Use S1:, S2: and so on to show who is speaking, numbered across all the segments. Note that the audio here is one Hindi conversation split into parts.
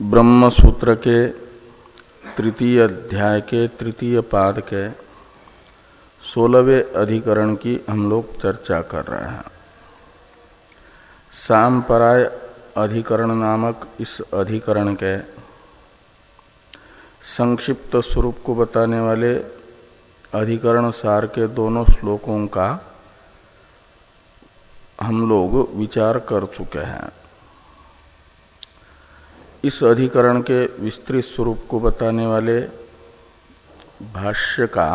S1: ब्रह्म सूत्र के तृतीय अध्याय के तृतीय पाद के 16वें अधिकरण की हम लोग चर्चा कर रहे हैं। साम्पराय अधिकरण नामक इस अधिकरण के संक्षिप्त स्वरूप को बताने वाले अधिकरण सार के दोनों श्लोकों का हम लोग विचार कर चुके हैं। इस अधिकरण के विस्तृत स्वरूप को बताने वाले भाष्य का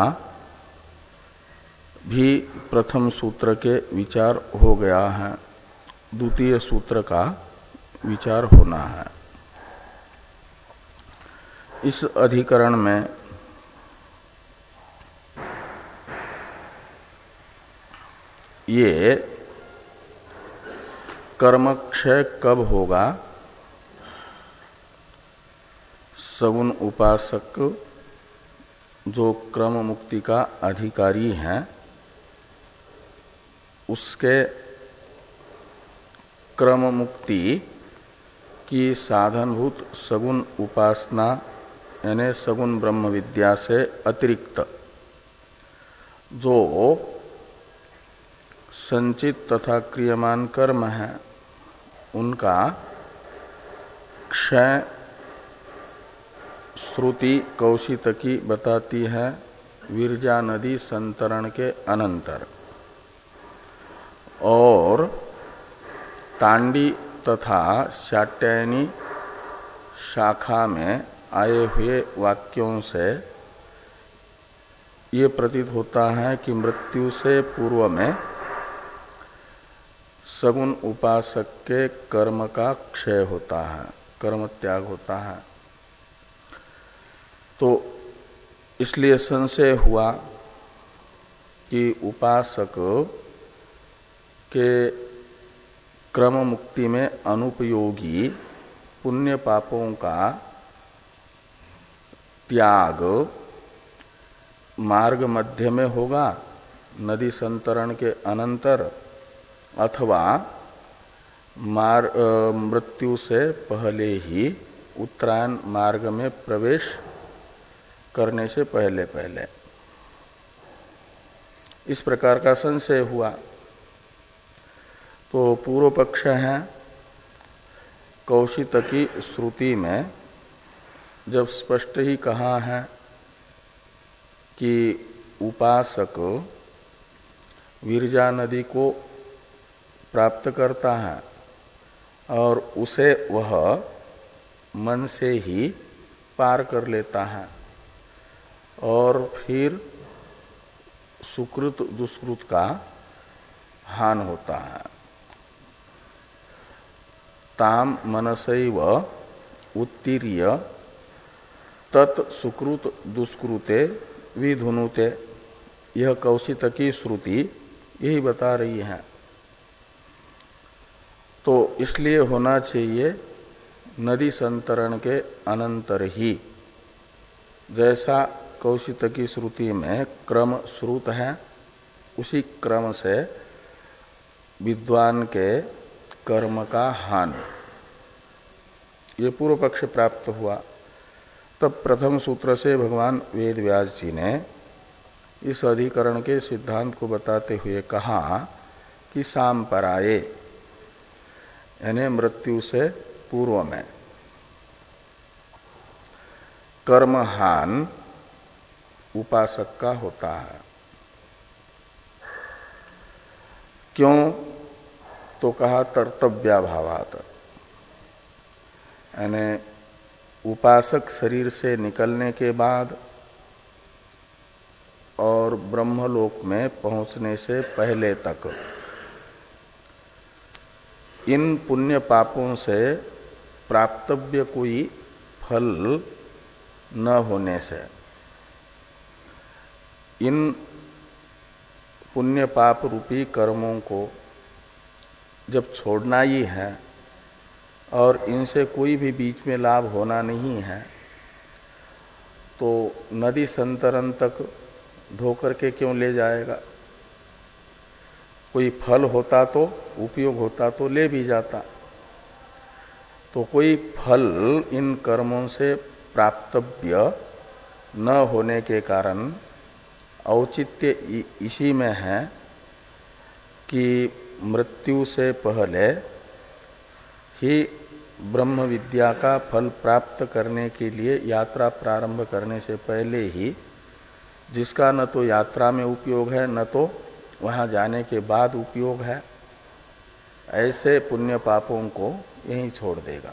S1: भी प्रथम सूत्र के विचार हो गया है, द्वितीय सूत्र का विचार होना है। इस अधिकरण में ये कर्मक्षय कब होगा, सगुण उपासक जो क्रम मुक्ति का अधिकारी है उसके क्रम मुक्ति की साधनभूत सगुण उपासना यानी सगुण ब्रह्म विद्या से अतिरिक्त जो संचित तथा क्रियमान कर्म है उनका क्षय श्रुति कौशितकी बताती है विरजा नदी संतरण के अनंतर, और तांडी तथा शाट्यायनी शाखा में आए हुए वाक्यों से ये प्रतीत होता है कि मृत्यु से पूर्व में सगुण उपासक के कर्म का क्षय होता है, कर्म त्याग होता है। तो इसलिए संशय हुआ कि उपासक के क्रम मुक्ति में अनुपयोगी पुण्य पापों का त्याग मार्ग मध्य में होगा, नदी संतरण के अनंतर, अथवा मृत्यु से पहले ही उत्तरायण मार्ग में प्रवेश करने से पहले पहले। इस प्रकार का संशय हुआ। तो पूर्व पक्ष है कौशितकी श्रुति में जब स्पष्ट ही कहा है कि उपासक विरजा नदी को प्राप्त करता है और उसे वह मन से ही पार कर लेता है, और फिर सुकृत दुष्कृत का हान होता है। ताम मनसैव उत्तीर्य तत् सुकृत दुष्कृते विधुनुते, यह कौशितकी श्रुति यही बता रही है। तो इसलिए होना चाहिए नदी संतरण के अनंतर ही, जैसा कौशितकी श्रुति में क्रम श्रुत है उसी क्रम से विद्वान के कर्म का हान, ये पूर्व पक्ष प्राप्त हुआ। तब प्रथम सूत्र से भगवान वेद व्यास जी ने इस अधिकरण के सिद्धांत को बताते हुए कहा कि साम्पराये यानी मृत्यु से पूर्व में कर्महान उपासक का होता है। क्यों? तो कहा कर्तव्याभावात, यानी उपासक शरीर से निकलने के बाद और ब्रह्मलोक में पहुंचने से पहले तक इन पुण्य पापों से प्राप्तव्य कोई फल न होने से, इन पुण्य पाप रूपी कर्मों को जब छोड़ना ही है और इनसे कोई भी बीच में लाभ होना नहीं है, तो नदी संतरण तक धोकर के क्यों ले जाएगा? कोई फल होता तो, उपयोग होता तो ले भी जाता। तो कोई फल इन कर्मों से प्राप्तव्य न होने के कारण औचित्य इसी में है कि मृत्यु से पहले ही ब्रह्म विद्या का फल प्राप्त करने के लिए यात्रा प्रारंभ करने से पहले ही, जिसका न तो यात्रा में उपयोग है न तो वहां जाने के बाद उपयोग है, ऐसे पुण्य पापों को यहीं छोड़ देगा।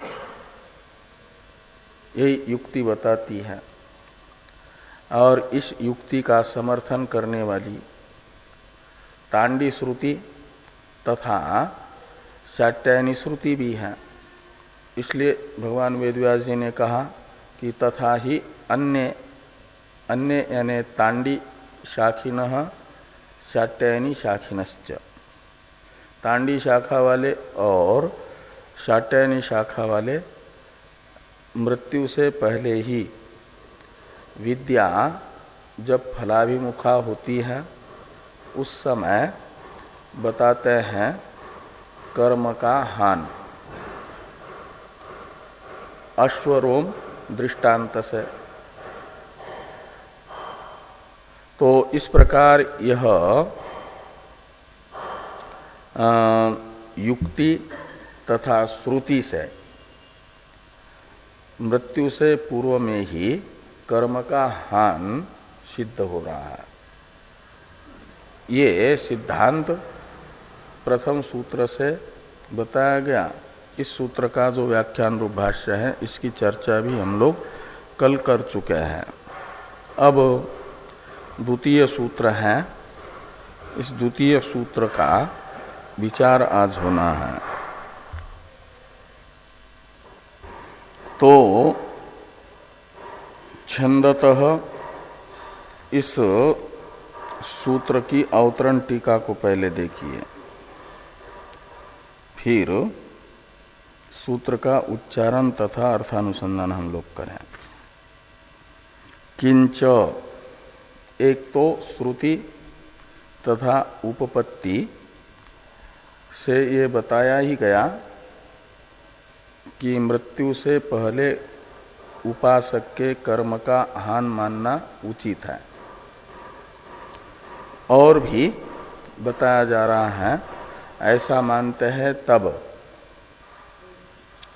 S1: यही युक्ति बताती है। और इस युक्ति का समर्थन करने वाली तांडी श्रुति तथा शाट्यायनी श्रुति भी है। इसलिए भगवान वेदव्यास जी ने कहा कि तथा ही अन्य अन्य यानी तांडी शाखिनः शाट्यायनी शाखिनश्च, तांडी शाखा वाले और शाट्यायनी शाखा वाले मृत्यु से पहले ही विद्या जब फलाभिमुखा होती है उस समय बताते हैं कर्म का हान, अश्वरोम दृष्टांत से। तो इस प्रकार यह युक्ति तथा श्रुति से मृत्यु से पूर्व में ही कर्म का हान सिद्ध हो रहा है। ये सिद्धांत प्रथम सूत्र से बताया गया। इस सूत्र का जो व्याख्यान रूप भाष्य है इसकी चर्चा भी हम लोग कल कर चुके हैं। अब द्वितीय सूत्र है, इस द्वितीय सूत्र का विचार आज होना है। तो छंदतः इस सूत्र की अवतरण टीका को पहले देखिए, फिर सूत्र का उच्चारण तथा अर्थानुसंधान हम लोग करें। किंच, एक तो श्रुति तथा उपपत्ति से ये बताया ही गया कि मृत्यु से पहले उपासक के कर्म का हान मानना उचित है। और भी बताया जा रहा है, ऐसा मानते हैं तब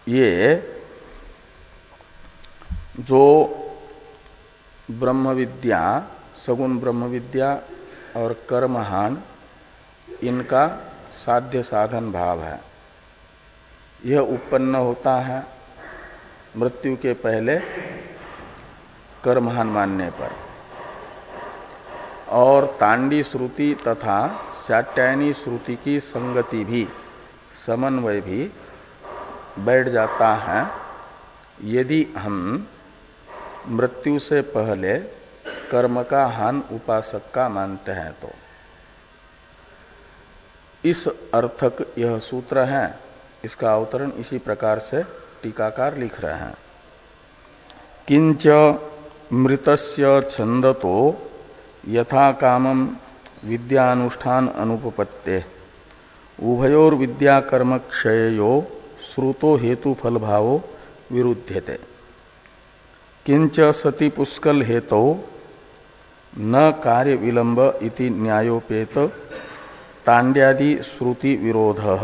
S1: ये जो ब्रह्म विद्या, सगुण ब्रह्म विद्या और कर्महान, इनका साध्य साधन भाव है। यह उत्पन्न होता है मृत्यु के पहले कर्महान मानने पर। और तांडी श्रुति तथा शाट्यायनी श्रुति की संगति भी, समन्वय भी बैठ जाता है यदि हम मृत्यु से पहले कर्म का हान उपासक का मानते हैं। तो इस अर्थक यह सूत्र है। इसका अवतरण इसी प्रकार से टीकाकार लिख रहे हैं। किंच मृतस्य छंदतो यथा कामम विद्यानुष्ठान अनुपपत्ते उभयोर विद्या कर्म क्षयो श्रुतो हेतु फल भावो विरुध्यते। किंच सति पुष्कल हेतु न कार्य विलंब इति न्यायोपेत तांड्यादि श्रुति विरोधः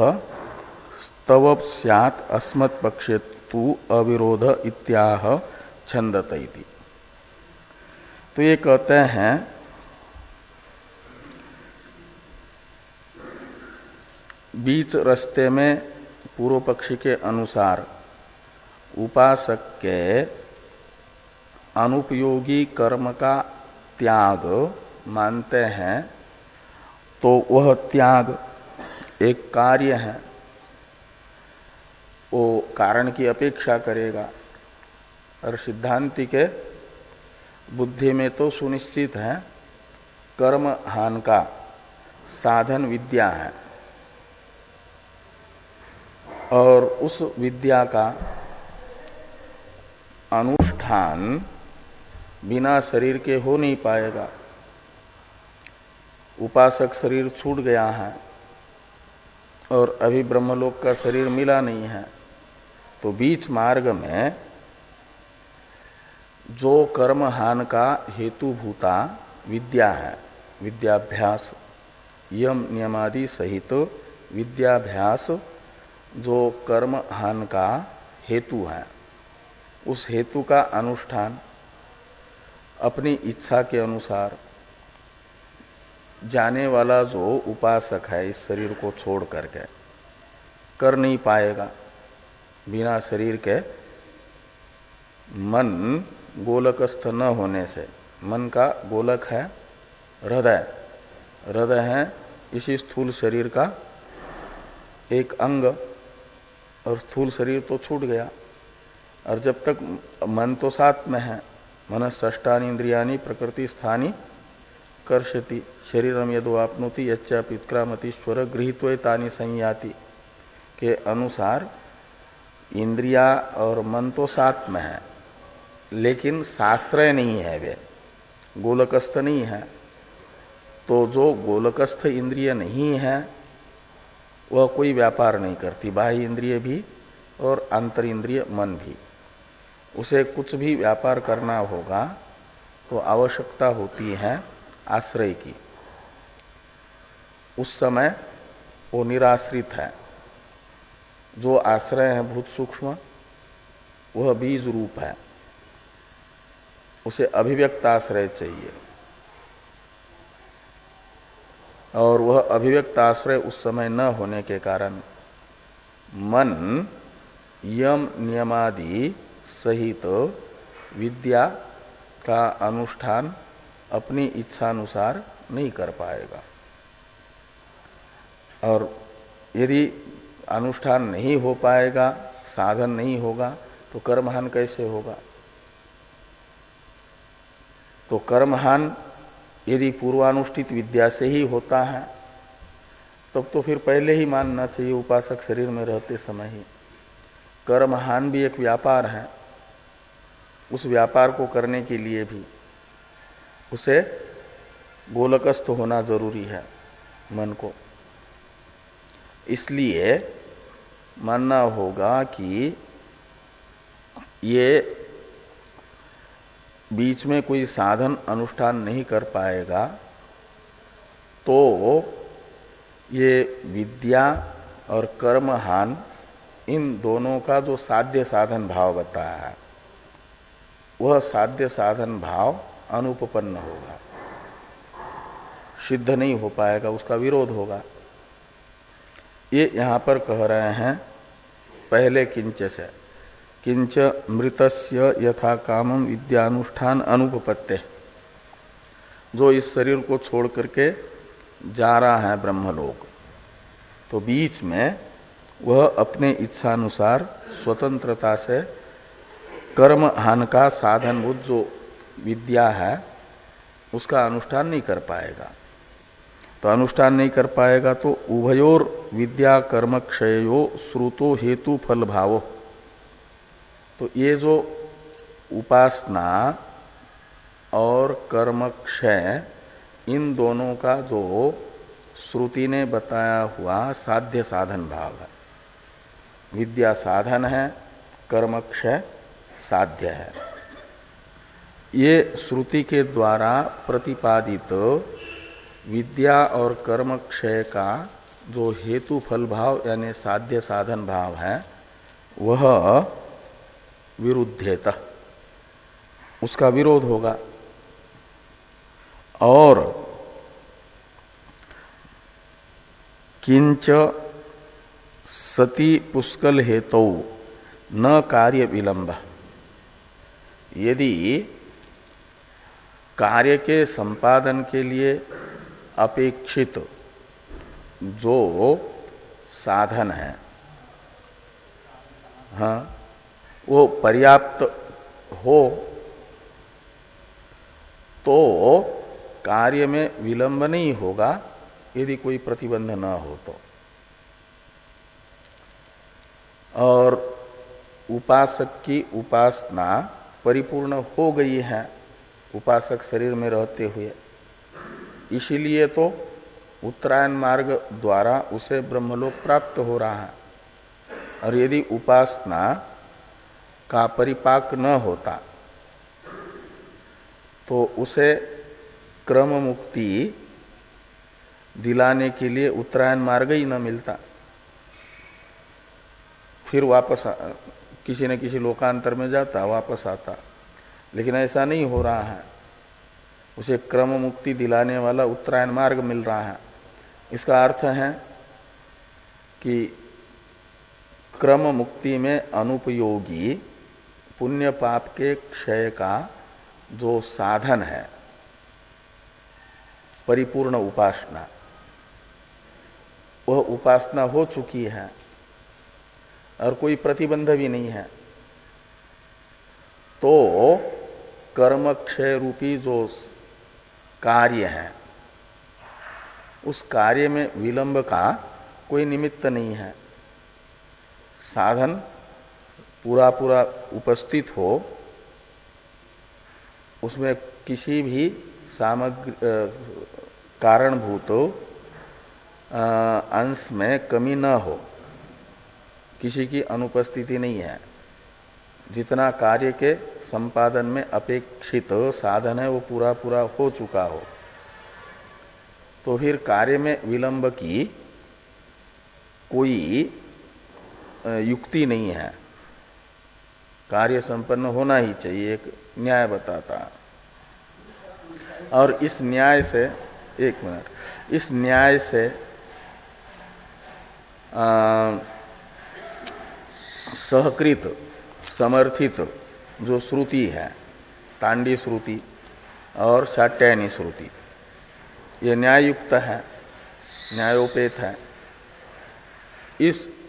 S1: तव स्यात् अस्मत् पक्षे तु अविरोध इत्याह छंदत इति। तो ये कहते हैं बीच रस्ते में पूर्व पक्षी के अनुसार उपासक के अनुपयोगी कर्म का त्याग मानते हैं तो वह त्याग एक कार्य है, वो कारण की अपेक्षा करेगा। और सिद्धांति के बुद्धि में तो सुनिश्चित है कर्म हान का साधन विद्या है, और उस विद्या का अनुष्ठान बिना शरीर के हो नहीं पाएगा। उपासक शरीर छूट गया है और अभी ब्रह्मलोक का शरीर मिला नहीं है, तो बीच मार्ग में जो कर्महान का हेतुभूता विद्या है, विद्याभ्यास, यम नियमादि सहित विद्याभ्यास जो कर्महान का हेतु है, उस हेतु का अनुष्ठान अपनी इच्छा के अनुसार जाने वाला जो उपासक है इस शरीर को छोड़ करके कर नहीं पाएगा। बिना शरीर के मन गोलकस्थ न होने से, मन का गोलक है हृदय, हृदय है इसी स्थूल शरीर का एक अंग, और स्थूल शरीर तो छूट गया। और जब तक मन तो साथ में है, मन षष्ठानि इंद्रियानि प्रकृति स्थानी कर्षति शरीरम यदो आपनोति यच्चापित्क्रामतीश्वर गृहीत्वेतानि संयाति के अनुसार इंद्रिया और मन तो साथ में है, लेकिन साश्रय नहीं है, वे गोलकस्थ नहीं है। तो जो गोलकस्थ इंद्रिय नहीं है वह कोई व्यापार नहीं करती, बाह्य इंद्रिय भी और आंतर इंद्रिय मन भी। उसे कुछ भी व्यापार करना होगा तो आवश्यकता होती है आश्रय की। उस समय वो निराश्रित है। जो आश्रय है भूत सूक्ष्म वह बीज रूप है, उसे अभिव्यक्त आश्रय चाहिए, और वह अभिव्यक्त आश्रय उस समय न होने के कारण मन यम नियमादि सहित विद्या का अनुष्ठान अपनी इच्छानुसार नहीं कर पाएगा। और यदि अनुष्ठान नहीं हो पाएगा, साधन नहीं होगा, तो कर्महान कैसे होगा? तो कर्महान यदि पूर्वानुष्ठित विद्या से ही होता है तब तो फिर पहले ही मानना चाहिए उपासक शरीर में रहते समय ही। कर्महान भी एक व्यापार है, उस व्यापार को करने के लिए भी उसे गोलकस्थ होना जरूरी है मन को। इसलिए मानना होगा कि ये बीच में कोई साधन अनुष्ठान नहीं कर पाएगा तो ये विद्या और कर्महान इन दोनों का जो साध्य साधन भाव बताया है वह साध्य साधन भाव अनुपपन्न होगा, सिद्ध नहीं हो पाएगा, उसका विरोध होगा। ये यहां पर कह रहे हैं पहले किंच से, किंच मृतस्य यथा कामम विद्यानुष्ठान अनुपपत्ते, जो इस शरीर को छोड़ करके जा रहा है ब्रह्मलोक, तो बीच में वह अपने इच्छानुसार स्वतंत्रता से कर्म हान का साधनभूत जो विद्या है उसका अनुष्ठान नहीं कर पाएगा। तो अनुष्ठान नहीं कर पाएगा तो उभयोर विद्या कर्म क्षयो श्रुतो हेतु फल भावो, तो ये जो उपासना और कर्म क्षय इन दोनों का जो श्रुति ने बताया हुआ साध्य साधन भाव है, विद्या साधन है, कर्म क्षय साध्य है, ये श्रुति के द्वारा प्रतिपादित विद्या और कर्म क्षय का जो हेतु फल भाव यानी साध्य साधन भाव है वह विरुद्धेत, उसका विरोध होगा। और किंच सती पुष्कल हेतु न कार्य विलंब, यदि कार्य के संपादन के लिए अपेक्षित जो साधन है हाँ वो पर्याप्त हो तो कार्य में विलंब नहीं होगा, यदि कोई प्रतिबंध न हो तो। और उपासक की उपासना परिपूर्ण हो गई है उपासक शरीर में रहते हुए, इसीलिए तो उत्तरायण मार्ग द्वारा उसे ब्रह्मलोक प्राप्त हो रहा है। और यदि उपासना का परिपाक न होता तो उसे क्रम मुक्ति दिलाने के लिए उत्तरायण मार्ग ही न मिलता, फिर वापस किसी न किसी लोकांतर में जाता, वापस आता। लेकिन ऐसा नहीं हो रहा है, उसे क्रम मुक्ति दिलाने वाला उत्तरायण मार्ग मिल रहा है। इसका अर्थ है कि क्रम मुक्ति में अनुपयोगी पुण्य पाप के क्षय का जो साधन है परिपूर्ण उपासना, वह उपासना हो चुकी है और कोई प्रतिबंध भी नहीं है, तो कर्म क्षय रूपी जो कार्य है उस कार्य में विलंब का कोई निमित्त नहीं है। साधन पूरा पूरा उपस्थित हो, उसमें किसी भी सामग्री कारणभूत अंश में कमी न हो, किसी की अनुपस्थिति नहीं है। जितना कार्य के संपादन में अपेक्षित साधन है वो पूरा पूरा हो चुका हो, तो फिर कार्य में विलंब की कोई युक्ति नहीं है। कार्य संपन्न होना ही चाहिए, एक न्याय बताता। और इस न्याय से, एक मिनट, इस न्याय से सहकृत समर्थित जो श्रुति है, तांडी श्रुति और शाट्यायनी श्रुति, ये न्यायुक्त है, न्यायोपेत है।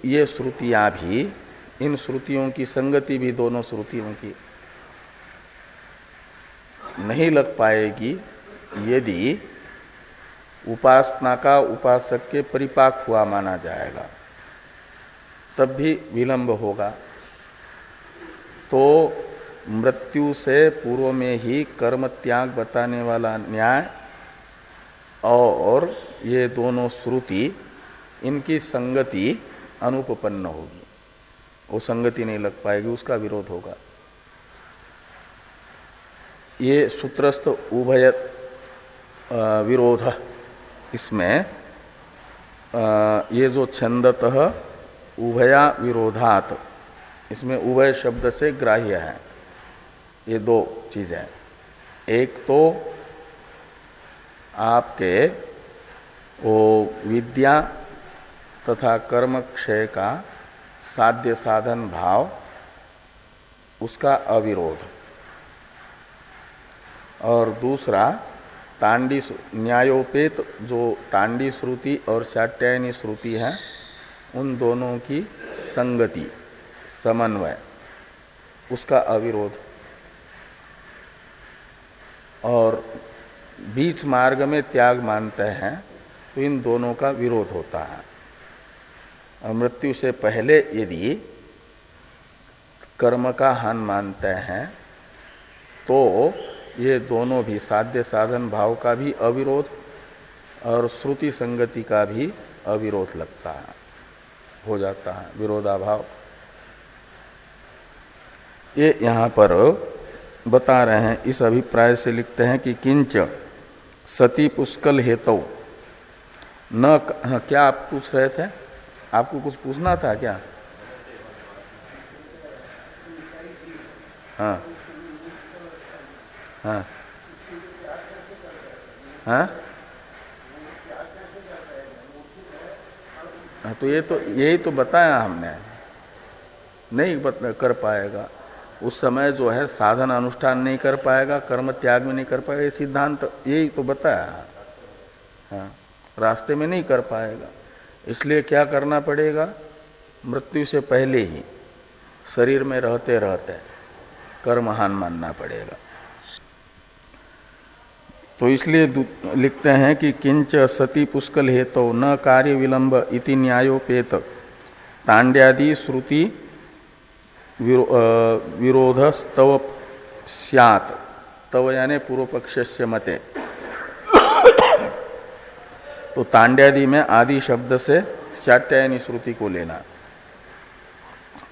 S1: ये श्रुतियां भी, इन श्रुतियों की संगति भी दोनों श्रुतियों की नहीं लग पाएगी यदि उपासना का उपासक के परिपाक हुआ माना जाएगा, तब भी विलंब होगा। तो मृत्यु से पूर्व में ही कर्म त्याग बताने वाला न्याय और ये दोनों श्रुति, इनकी संगति अनुपपन्न होगी, वो संगति नहीं लग पाएगी, उसका विरोध होगा। ये सूत्रस्थ उभय विरोध, इसमें ये जो छंदतः उभया विरोधात, इसमें उभय शब्द से ग्राह्य है। ये दो चीजें, एक तो आपके वो विद्या तथा कर्म क्षय का साध्य साधन भाव, उसका अविरोध, और दूसरा तांडी न्यायोपेत जो तांडी श्रुति और शाट्यायनी श्रुति है, उन दोनों की संगति, समन्वय, उसका अविरोध। और बीच मार्ग में त्याग मानते हैं तो इन दोनों का विरोध होता है। और मृत्यु से पहले यदि कर्म का हान मानते हैं तो ये दोनों भी, साध्य साधन भाव का भी अविरोध और श्रुति संगति का भी अविरोध लगता है, हो जाता है, विरोधाभाव। ये यहाँ पर बता रहे हैं, इस अभिप्राय से लिखते हैं कि किंच सती पुष्कल हेतु न। क्या आप पूछ रहे थे? आपको कुछ पूछना था क्या? हाँ हाँ हाँ, तो यही तो बताया हमने, नहीं कर पाएगा उस समय, जो है साधन अनुष्ठान नहीं कर पाएगा, कर्म त्याग में नहीं कर पाएगा, ये सिद्धांत यही तो बताया। हाँ, रास्ते में नहीं कर पाएगा, इसलिए क्या करना पड़ेगा? मृत्यु से पहले ही शरीर में रहते रहते कर्महान मानना पड़ेगा। तो इसलिए लिखते हैं कि किंच सती पुष्कल हेतु न कार्य विलंब इति न्यायोपेत तांड्यादि श्रुति विरोधस्तव स्यात्, तव यानी पूर्व पक्षस्य मते। तो तांड्यादि में आदि शब्द से शाट्यायनी श्रुति को लेना।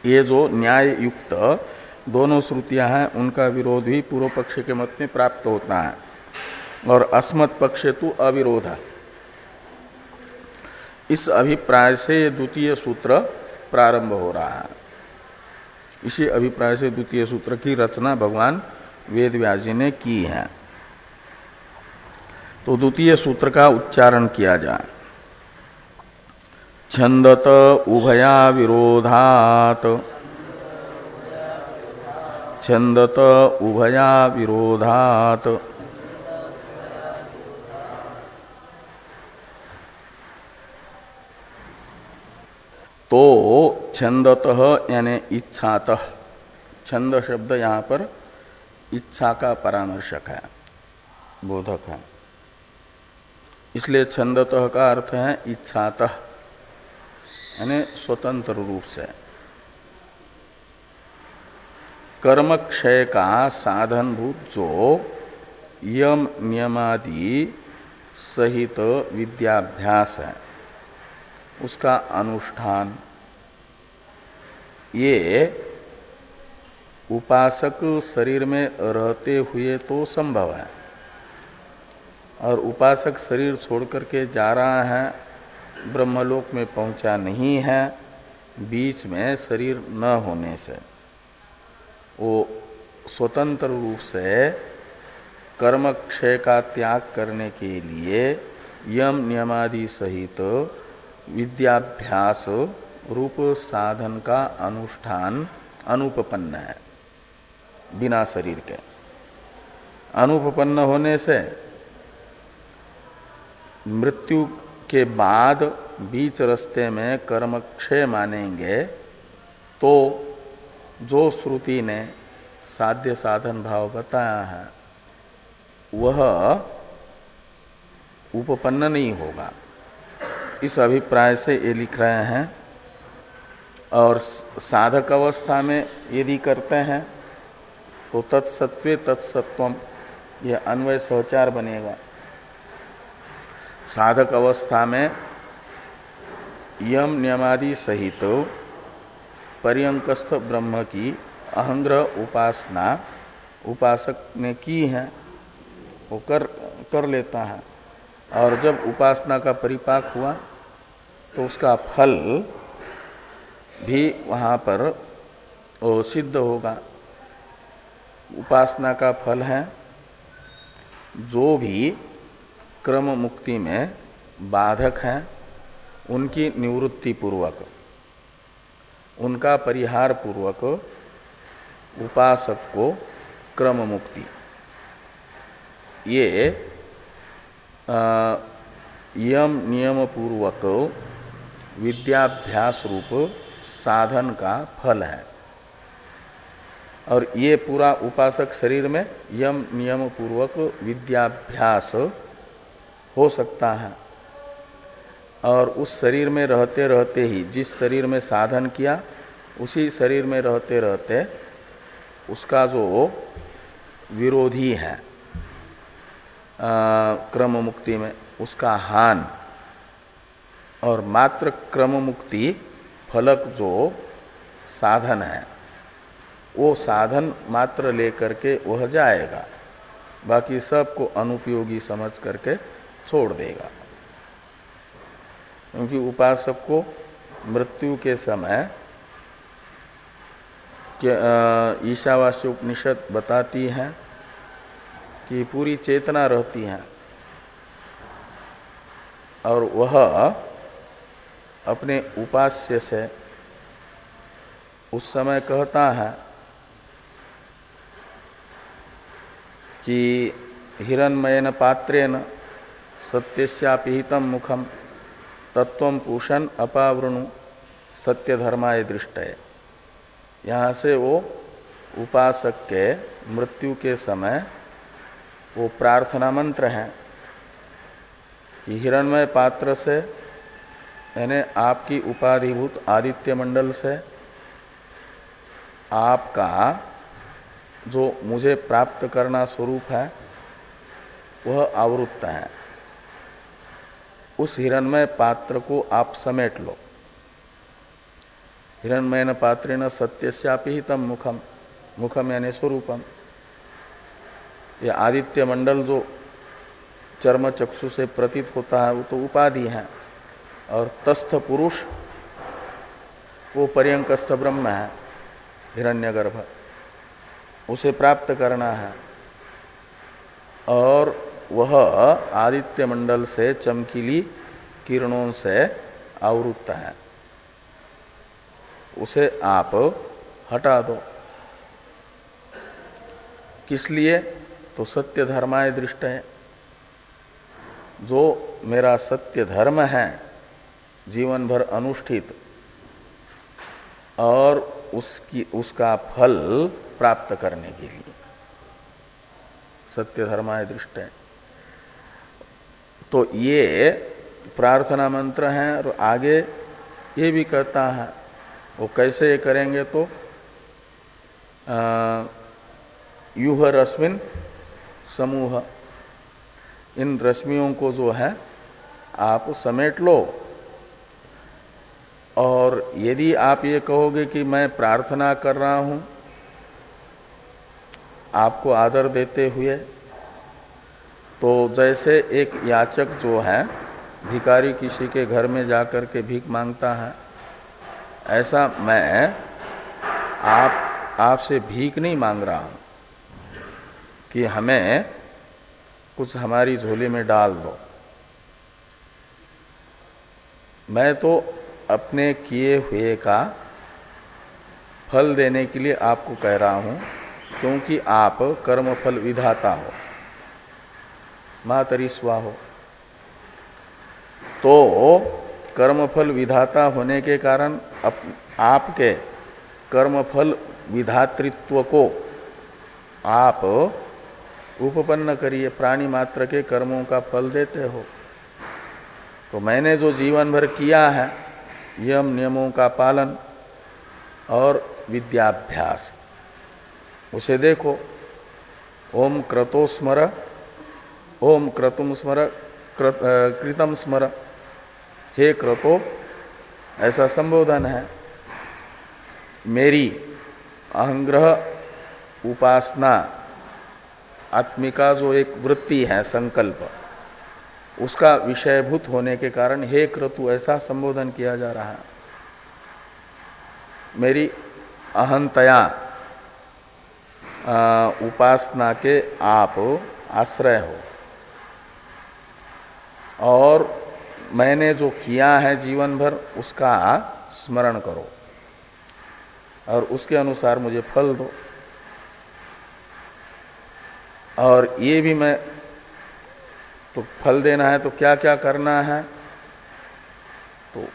S1: ये जो न्याय युक्त दोनों श्रुतियां हैं उनका विरोध भी पूर्व पक्ष के मत में प्राप्त होता है और अस्मत् पक्ष तो अविरोध है। इस अभिप्राय से द्वितीय सूत्र प्रारंभ हो रहा है। इसी अभिप्राय से द्वितीय सूत्र की रचना भगवान वेदव्यास जी ने की है। तो द्वितीय सूत्र का उच्चारण किया जाए। छंदत उभया विरोधात, छंदत उभया विरोधात, तो छंदतः यानी इच्छातः, छंद शब्द यहां पर इच्छा का परामर्शक है, बोधक है, इसलिए छंदतः का अर्थ है इच्छातः यानी स्वतंत्र रूप से। कर्म क्षय का साधनभूत जो यम नियमादि सहित विद्याभ्यास है उसका अनुष्ठान ये उपासक शरीर में रहते हुए तो संभव है, और उपासक शरीर छोड़ करके जा रहा है, ब्रह्मलोक में पहुंचा नहीं है, बीच में शरीर न होने से वो स्वतंत्र रूप से कर्म क्षय का त्याग करने के लिए यम नियमादि सहित विद्याभ्यास रूप साधन का अनुष्ठान अनुपपन्न है। बिना शरीर के अनुपपन्न होने से मृत्यु के बाद बीच रास्ते में कर्म क्षय मानेंगे तो जो श्रुति ने साध्य साधन भाव बताया है वह उपपन्न नहीं होगा। इस अभिप्राय से ये लिख रहे हैं। और साधक अवस्था में यदि करते हैं तो तत्सत्वे तत्सत्वम, यह अन्वय सहचार बनेगा। साधक अवस्था में यम नियमादि सहित पर्यंकस्थ ब्रह्म की अहंग्रह उपासना उपासक ने की है, वो कर लेता है, और जब उपासना का परिपाक हुआ तो उसका फल भी वहाँ पर सिद्ध होगा। उपासना का फल है जो भी क्रम मुक्ति में बाधक हैं उनकी निवृत्ति पूर्वक, उनका परिहार पूर्वक उपासक को क्रम मुक्ति, ये यम नियम पूर्वक विद्याभ्यास रूप साधन का फल है। और ये पूरा उपासक शरीर में यम नियम पूर्वक विद्याभ्यास हो सकता है, और उस शरीर में रहते रहते ही, जिस शरीर में साधन किया उसी शरीर में रहते रहते उसका जो विरोधी है क्रम मुक्ति में, उसका हान, और मात्र क्रम मुक्ति फलक जो साधन है वो साधन मात्र लेकर के वह जाएगा, बाकी सबको अनुपयोगी समझ करके छोड़ देगा। क्योंकि उपासक को मृत्यु के समय ईशावास्य उपनिषद बताती है कि पूरी चेतना रहती है, और वह अपने उपास्य से उस समय कहता है कि हिरण्मयेन पात्रेण सत्यस्यापिहितं मुखम तत्वं पूषण अपावृणु सत्य धर्माय दृष्टये। यहाँ से वो उपासक के मृत्यु के समय वो प्रार्थना मंत्र है कि हिरण्मय पात्र से, यानी आपकी उपाधिभूत आदित्य मंडल से आपका जो मुझे प्राप्त करना स्वरूप है वह आवृत्त है, उस हिरण्मय पात्र को आप समेट लो। हिरण्मयेन पात्रेण सत्यस्यापिहितं मुखम, मुखम यानी स्वरूपम। ये आदित्य मंडल जो चर्म चक्षु से प्रतीत होता है वो तो उपाधि है, और तस्थ पुरुष वो पर्यंकस्थ ब्रह्म है, हिरण्यगर्भ, उसे प्राप्त करना है। और वह आदित्य मंडल से चमकीली किरणों से आवृत है, उसे आप हटा दो। किस लिए? तो सत्य धर्माय दृष्ट है। जो मेरा सत्य धर्म है जीवन भर अनुष्ठित, और उसका फल प्राप्त करने के लिए सत्य धर्माय दृष्ट है। तो ये प्रार्थना मंत्र है। और आगे ये भी कहता है, वो कैसे ये करेंगे? तो यूह रश्मिन समूह, इन रश्मियों को जो है आप समेट लो। और यदि आप ये कहोगे कि मैं प्रार्थना कर रहा हूं आपको आदर देते हुए, तो जैसे एक याचक जो है भिखारी किसी के घर में जाकर के भीख मांगता है, ऐसा मैं आपसे भीख नहीं मांग रहा हूं कि हमें कुछ हमारी झोली में डाल दो। मैं तो अपने किए हुए का फल देने के लिए आपको कह रहा हूं, क्योंकि आप कर्म फल विधाता हो, मातरी स्वा हो। तो कर्मफल विधाता होने के कारण आपके कर्मफल विधातृत्व को आप उपपन्न करिए, प्राणी मात्र के कर्मों का फल देते हो। तो मैंने जो जीवन भर किया है यम नियमों का पालन और विद्याभ्यास, उसे देखो। ओम क्रतो स्मर, ओम क्रतुम स्मर, कृतम स्मर, हे क्रतो, ऐसा संबोधन है। मेरी अहंग्रह उपासना आत्मिका जो एक वृत्ति है, संकल्प, उसका विषयभूत होने के कारण हे क्रतु ऐसा संबोधन किया जा रहा है। मेरी अहंतया उपासना के आप आश्रय हो, और मैंने जो किया है जीवन भर उसका स्मरण करो, और उसके अनुसार मुझे फल दो। और ये भी मैं तो फल देना है तो क्या क्या करना है? तो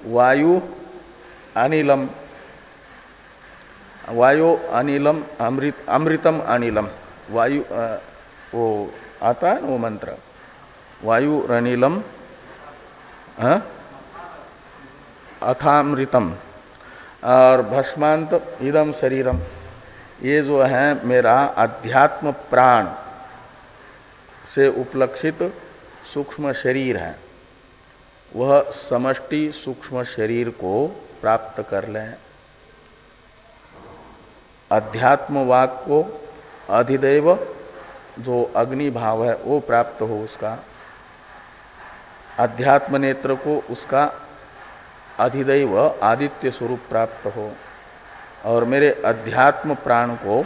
S1: वायु अनिलम, वायु अनिलम, अमृतम अनिलम, वायु वो आता है ना वो मंत्र, वायु अनिलम अथामृतम और भस्मांत इदम शरीरम। ये जो है मेरा अध्यात्म प्राण से उपलक्षित सूक्ष्म शरीर है, वह समष्टि सूक्ष्म शरीर को प्राप्त कर लें। अध्यात्म वाक को अधिदैव जो अग्नि भाव है वो प्राप्त हो, उसका अध्यात्म नेत्र को उसका अधिदैव आदित्य स्वरूप प्राप्त हो, और मेरे अध्यात्म प्राण को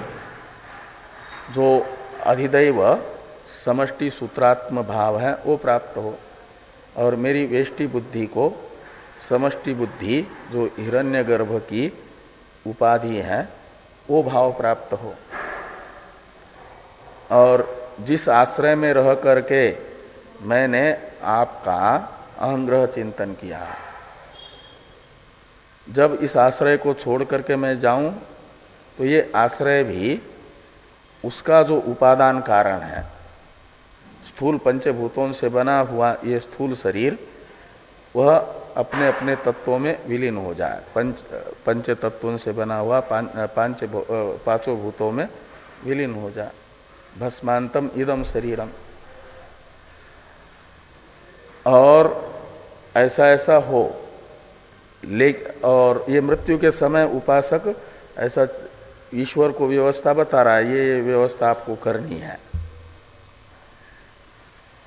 S1: जो अधिदैव समष्टि सूत्रात्म भाव है वो प्राप्त हो, और मेरी वेष्टि बुद्धि को समष्टि बुद्धि जो हिरण्यगर्भ की उपाधि है वो भाव प्राप्त हो। और जिस आश्रय में रह करके मैंने आपका अहंग्रह चिंतन किया, जब इस आश्रय को छोड़ करके मैं जाऊं तो ये आश्रय भी उसका जो उपादान कारण है, स्थूल पंचभूतों से बना हुआ ये स्थूल शरीर, वह अपने अपने तत्वों में विलीन हो जाए। पंच तत्वों से बना हुआ पांचों भूतों में विलीन हो जाए। भस्मांतम इदम शरीरम। और ऐसा ऐसा हो, और ये मृत्यु के समय उपासक ऐसा ईश्वर को व्यवस्था बता रहा है, ये व्यवस्था आपको करनी है।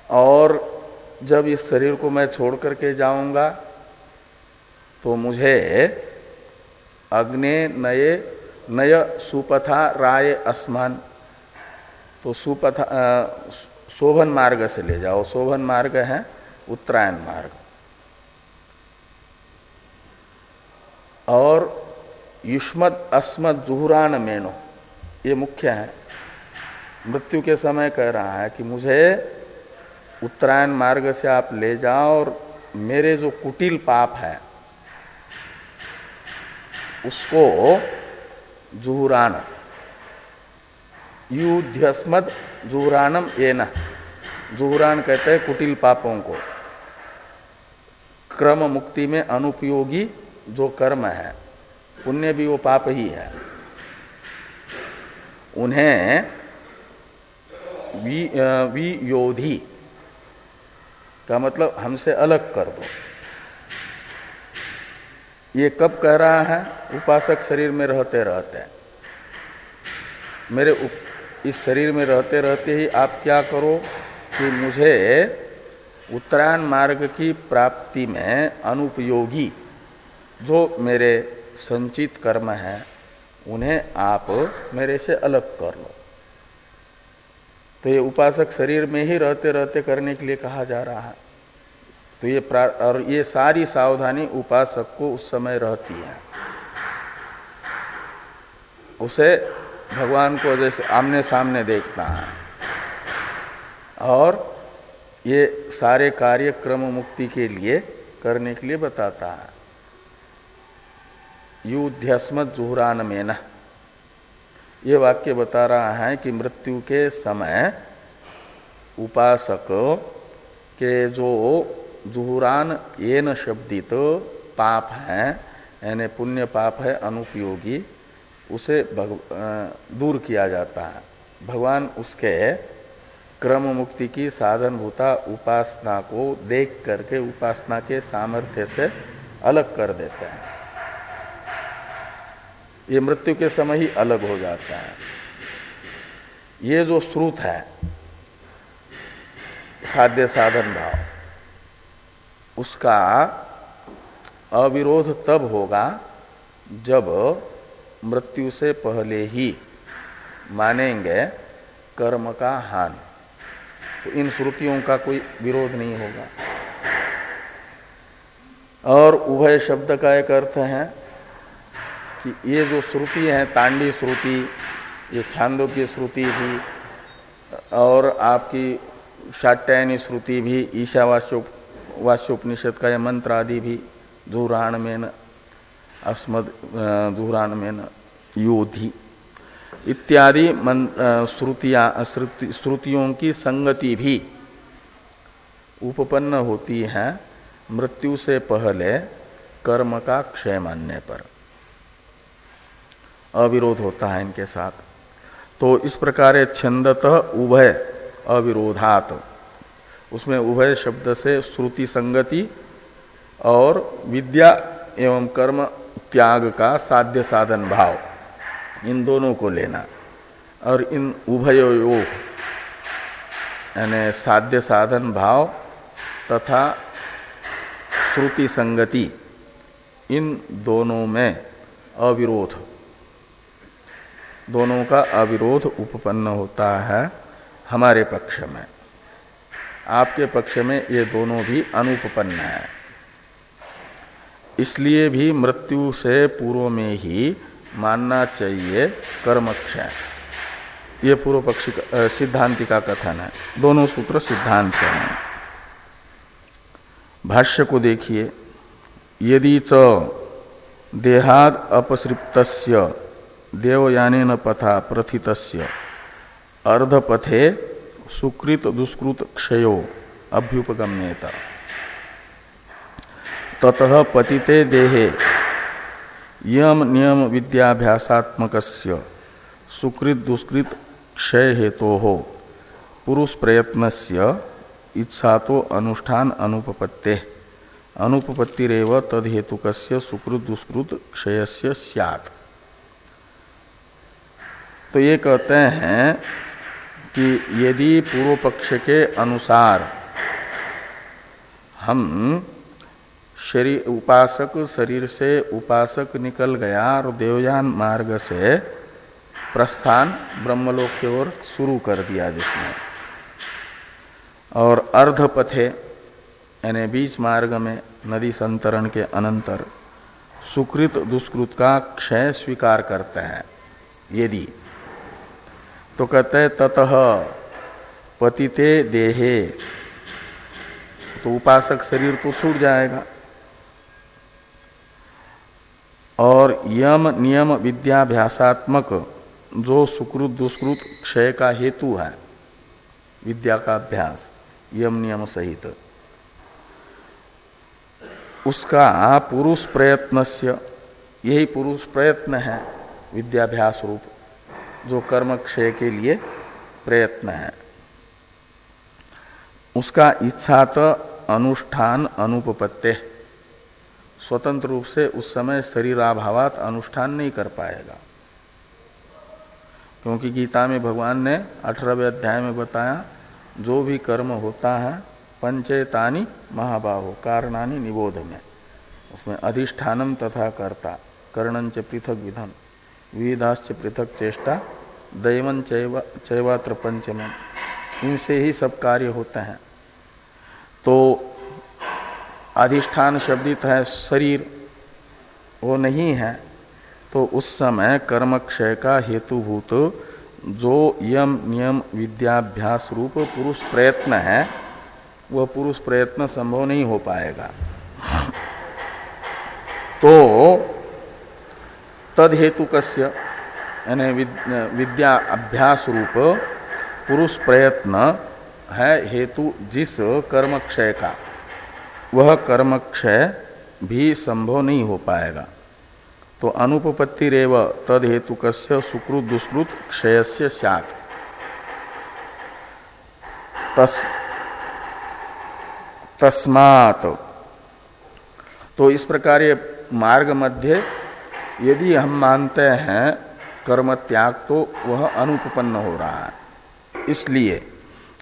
S1: और जब इस शरीर को मैं छोड़ करके जाऊंगा तो मुझे अग्ने नये नय सुपथा राय अस्मान, तो सुपथा शोभन मार्ग से ले जाओ। शोभन मार्ग है उत्तरायण मार्ग। और युष्मद अस्मद जुहुरान मेनो, ये मुख्य है। मृत्यु के समय कह रहा है कि मुझे उत्तरायण मार्ग से आप ले जाओ और मेरे जो कुटिल पाप है उसको जुहुरान, युध्यस्मद जुहुरानम येन, जुहुरान कहते हैं कुटिल पापों को। क्रम मुक्ति में अनुपयोगी जो कर्म है, पुण्य भी वो पाप ही है, उन्हें वियोधि का मतलब हमसे अलग कर दो। ये कब कह रहा है? उपासक शरीर में रहते रहते। मेरे इस शरीर में रहते रहते ही आप क्या करो कि मुझे उत्तरायण मार्ग की प्राप्ति में अनुपयोगी जो मेरे संचित कर्म हैं उन्हें आप मेरे से अलग कर लो। तो ये उपासक शरीर में ही रहते रहते करने के लिए कहा जा रहा है। तो ये और ये सारी सावधानी उपासक को उस समय रहती है। उसे भगवान को जैसे आमने सामने देखता है और ये सारे कार्य क्रम मुक्ति के लिए करने के लिए बताता है। युध्यस्मद जुहुरान मेन, ये वाक्य बता रहा है कि मृत्यु के समय उपासक के जो जुहुरान येन शब्दित पाप है, यानी पुण्य पाप है अनुपयोगी, उसे दूर किया जाता है। भगवान उसके क्रम मुक्ति की साधनभूता उपासना को देख करके उपासना के सामर्थ्य से अलग कर देते हैं। ये मृत्यु के समय ही अलग हो जाता है। ये जो श्रुत है साध्य साधन भाव, उसका अविरोध तब होगा जब मृत्यु से पहले ही मानेंगे कर्म का हानि, तो इन श्रुतियों का कोई विरोध नहीं होगा। और उभय शब्द का एक अर्थ है कि ये जो श्रुति है, तांडी श्रुति, ये छांदोग्य श्रुति भी और आपकी शाट्यायनी श्रुति भी, ईशावास्योपनिषद का ये मंत्र आदि भी, जुहुरान मेन अस्मद जुहुरान मेन योधि इत्यादि श्रुतियों की संगति भी उपपन्न होती है मृत्यु से पहले कर्म का क्षय मानने पर, अविरोध होता है इनके साथ। तो इस प्रकार छंदतः उभय अविरोधात, उसमें उभय शब्द से श्रुति संगति और विद्या एवं कर्म त्याग का साध्य साधन भाव, इन दोनों को लेना। और इन उभयों यानी साध्य साधन भाव तथा श्रुति संगति, इन दोनों में अविरोध, दोनों का अविरोध उपपन्न होता है हमारे पक्ष में। आपके पक्ष में ये दोनों भी अनुपपन्न है। इसलिए भी मृत्यु से पूर्व में ही मानना चाहिए कर्मक्षय। ये पूर्व पक्षी सिद्धांति का कथन है। दोनों सूत्र सिद्धांत हैं। भाष्य को देखिए, यदि च देहाद अपसृप्तस्य देवयानेन पथा प्रथितस्य अर्धपथे सुकृत दुष्कृत क्षयो अभ्युपगम्येत ततः पतिते देहे यम नियम विद्याभ्यासात्मकस्य सुकृत दुष्कृत क्षय हेतोः पुरुष प्रयत्नस्य इच्छा तो अनुष्ठान अनुपपत्ते अनुपपत्तिरेव तद हेतुकस्य सुकृत दुष्कृत क्षयस्य स्यात्। तो ये कहते हैं कि यदि पूर्व पक्ष के अनुसार हम शरीर उपासक शरीर से उपासक निकल गया और देवयान मार्ग से प्रस्थान ब्रह्मलोक की ओर शुरू कर दिया जिसने, और अर्धपथे यानी बीच मार्ग में नदी संतरण के अनंतर सुकृत दुष्कृत का क्षय स्वीकार करते हैं यदि, तो कहते हैं ततः पतिते देहे, तो उपासक शरीर तो छूट जाएगा और यम नियम विद्याभ्यासात्मक जो सुकृत दुष्कृत क्षय का हेतु है विद्या का अभ्यास यम नियम सहित, उसका पुरुष प्रयत्नस्य, यही पुरुष प्रयत्न है विद्याभ्यास रूप जो कर्म क्षय के लिए प्रयत्न है, उसका इच्छात अनुष्ठान अनुपपत्ति, स्वतंत्र रूप से उस समय शरीराभावात अनुष्ठान नहीं कर पाएगा, क्योंकि गीता में भगवान ने 18वें अध्याय में बताया जो भी कर्म होता है पंचेतानि महाबाहो कारणानि निबोध में, उसमें अधिष्ठानम तथा कर्ता कर्णंच पृथक विधम विविधाश्च पृथक चेष्टा दैवं चैवात्र पंचमम, इनसे ही सब कार्य होते हैं। तो अधिष्ठान शब्दित है शरीर, वो नहीं है, तो उस समय कर्म क्षय का हेतुभूत जो यम नियम विद्याभ्यास रूप पुरुष प्रयत्न है वह पुरुष प्रयत्न संभव नहीं हो पाएगा। तो तद हेतु कस्य यानी विद्या अभ्यास रूप पुरुष प्रयत्न है हेतु जिस कर्म क्षय का, वह कर्म क्षय भी संभव नहीं हो पाएगा। तो अनुपपत्तिरेव तद हेतु कस्य सुकृत दुष्कृत क्षयस्य स्यात्, तस्मात्, तो इस प्रकार ये मार्ग मध्य यदि हम मानते हैं कर्म त्याग तो वह अनुपपन्न हो रहा है, इसलिए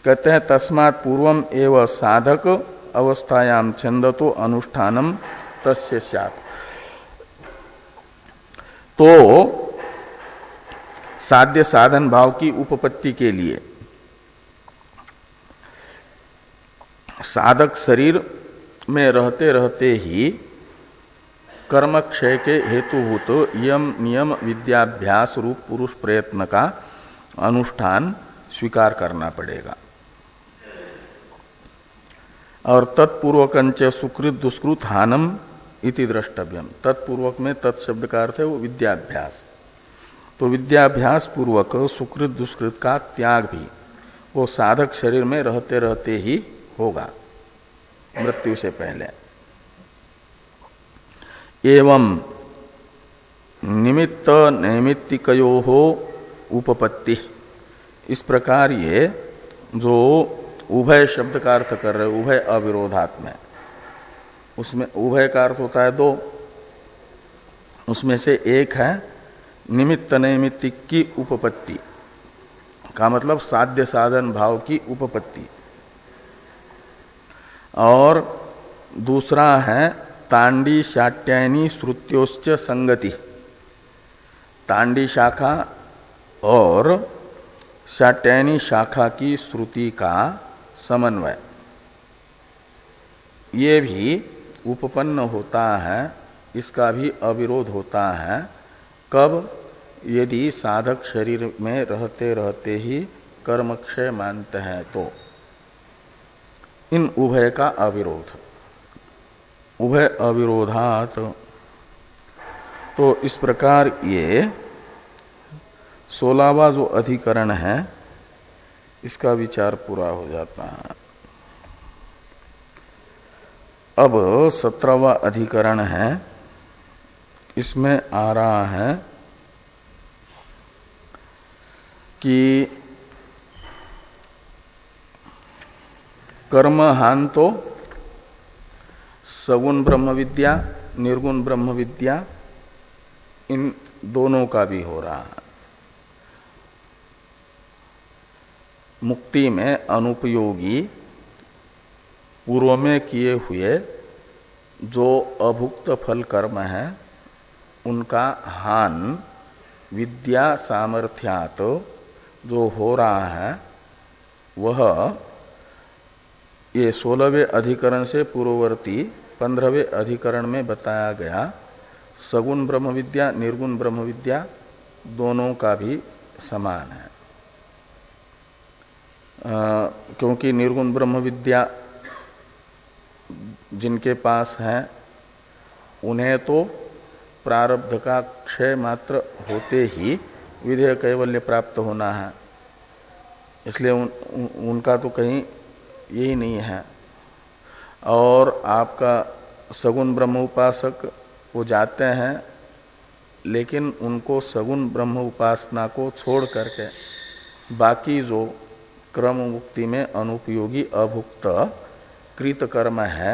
S1: कहते हैं तस्मात् पूर्वम एव साधक अवस्थायाम छंदतो अनुष्ठानम तस्य स्यात्। तो साध्य साधन भाव की उपपत्ति के लिए साधक शरीर में रहते रहते ही कर्म क्षय के हेतुभूत यम नियम विद्याभ्यास रूप पुरुष प्रयत्न का अनुष्ठान स्वीकार करना पड़ेगा। और तत्पूर्वकंच सुकृत दुष्कृत हानम इति द्रष्टव्यम, तत्पूर्वक में तत्शब्द का अर्थ है वो विद्याभ्यास, तो विद्याभ्यास पूर्वक सुकृत दुष्कृत का त्याग भी वो साधक शरीर में रहते रहते ही होगा मृत्यु से पहले। एवं निमित्त नैमित्तिकयोः उपपत्ति, इस प्रकार ये जो उभय शब्द का अर्थ कर रहे उभय अविरोधात्म, उसमें उभय का अर्थ होता है दो, उसमें से एक है निमित्त नैमित्तिक की उपपत्ति का मतलब साध्य साधन भाव की उपपत्ति, और दूसरा है तांडी शाट्यायनी श्रुत्योश्च संगति, तांडी शाखा और शाट्यायनी शाखा की श्रुति का समन्वय, ये भी उपपन्न होता है, इसका भी अविरोध होता है। कब? यदि साधक शरीर में रहते रहते ही कर्म क्षय मानते हैं तो इन उभय का अविरोध, उभय अविरोधात। तो इस प्रकार ये 16वां जो अधिकरण है इसका विचार पूरा हो जाता है। अब 17वां अधिकरण है, इसमें आ रहा है कि कर्म हान तो सगुण ब्रह्म विद्या निर्गुण ब्रह्म विद्या इन दोनों का भी हो रहा है। मुक्ति में अनुपयोगी पूर्व में किए हुए जो अभुक्त फल कर्म है उनका हान विद्या सामर्थ्यात जो हो रहा है वह ये 16वें अधिकरण से पूर्ववर्ती 15वें अधिकरण में बताया गया सगुण ब्रह्म विद्या निर्गुण ब्रह्म विद्या दोनों का भी समान है। क्योंकि निर्गुण ब्रह्म विद्या जिनके पास है उन्हें तो प्रारब्ध का क्षय मात्र होते ही विधेय कैवल्य प्राप्त होना है, इसलिए उनका तो कहीं यही नहीं है। और आपका सगुण ब्रह्म उपासक वो जाते हैं लेकिन उनको सगुण ब्रह्म उपासना को छोड़ करके बाकी जो क्रम मुक्ति में अनुपयोगी अभुक्त कृत कर्म है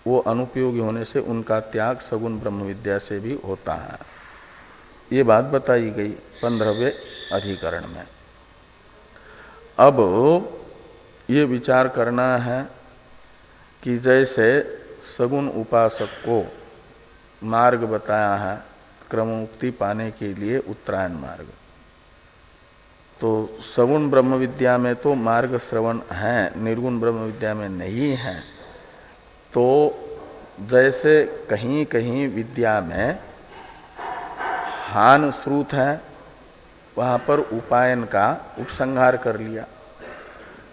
S1: वो अनुपयोगी होने से उनका त्याग सगुण ब्रह्म विद्या से भी होता है। ये बात बताई गई 15वें अधिकरण में। अब ये विचार करना है कि जैसे सगुण उपासक को मार्ग बताया है क्रम मुक्ति पाने के लिए उत्तरायण मार्ग, तो सगुण ब्रह्म विद्या में तो मार्ग श्रवण है, निर्गुण ब्रह्म विद्या में नहीं है। तो जैसे कहीं कहीं विद्या में हान श्रुत है वहां पर उपायन का उपसंहार कर लिया,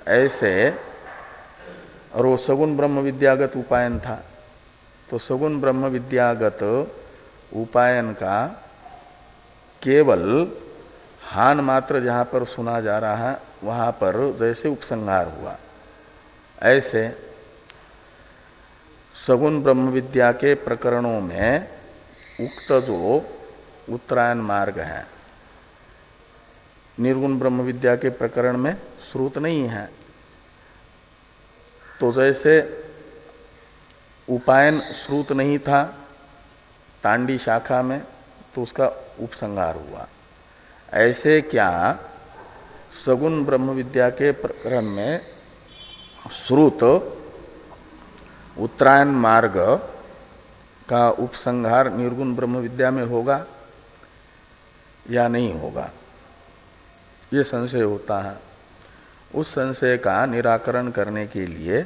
S1: ऐसे और वो सगुण ब्रह्म विद्यागत उपायन था तो सगुण ब्रह्म विद्यागत उपायन का केवल हान मात्र जहां पर सुना जा रहा है वहां पर जैसे उपसंहार हुआ, ऐसे सगुण ब्रह्म विद्या के प्रकरणों में उक्त जो उत्तरायण मार्ग है निर्गुण ब्रह्म विद्या के प्रकरण में श्रुत नहीं है। तो जैसे उपायन श्रुत नहीं था तांडी शाखा में तो उसका उपसंहार हुआ, ऐसे क्या सगुण ब्रह्म विद्या के प्रकरण में श्रुत उत्तरायण मार्ग का उपसंहार निर्गुण ब्रह्म विद्या में होगा या नहीं होगा, ये संशय होता है। उस संशय का निराकरण करने के लिए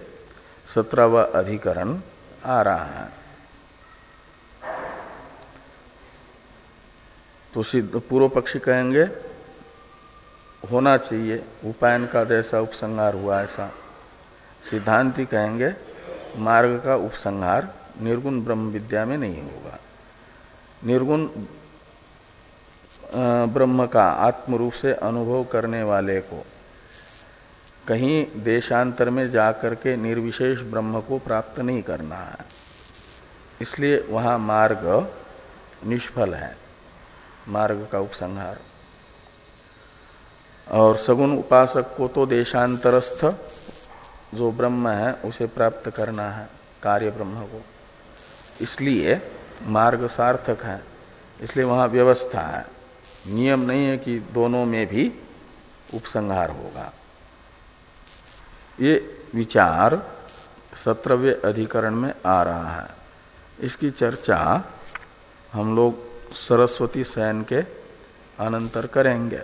S1: 17वां अधिकरण आ रहा है। तो सिद्ध पूर्व पक्षी कहेंगे होना चाहिए उपायन का जैसा उपसंहार हुआ ऐसा, सिद्धांती कहेंगे मार्ग का उपसंहार निर्गुण ब्रह्म विद्या में नहीं होगा। निर्गुण ब्रह्म का आत्म रूप से अनुभव करने वाले को कहीं देशांतर में जाकर के निर्विशेष ब्रह्म को प्राप्त नहीं करना है, इसलिए वहां मार्ग निष्फल है, मार्ग का उपसंहार। और सगुण उपासक को तो देशांतरस्थ जो ब्रह्म है उसे प्राप्त करना है, कार्य ब्रह्म को, इसलिए मार्ग सार्थक है, इसलिए वहां व्यवस्था है, नियम नहीं है कि दोनों में भी उपसंहार होगा। ये विचार 17वें अधिकरण में आ रहा है। इसकी चर्चा हम लोग सरस्वती शयन के अनंतर करेंगे।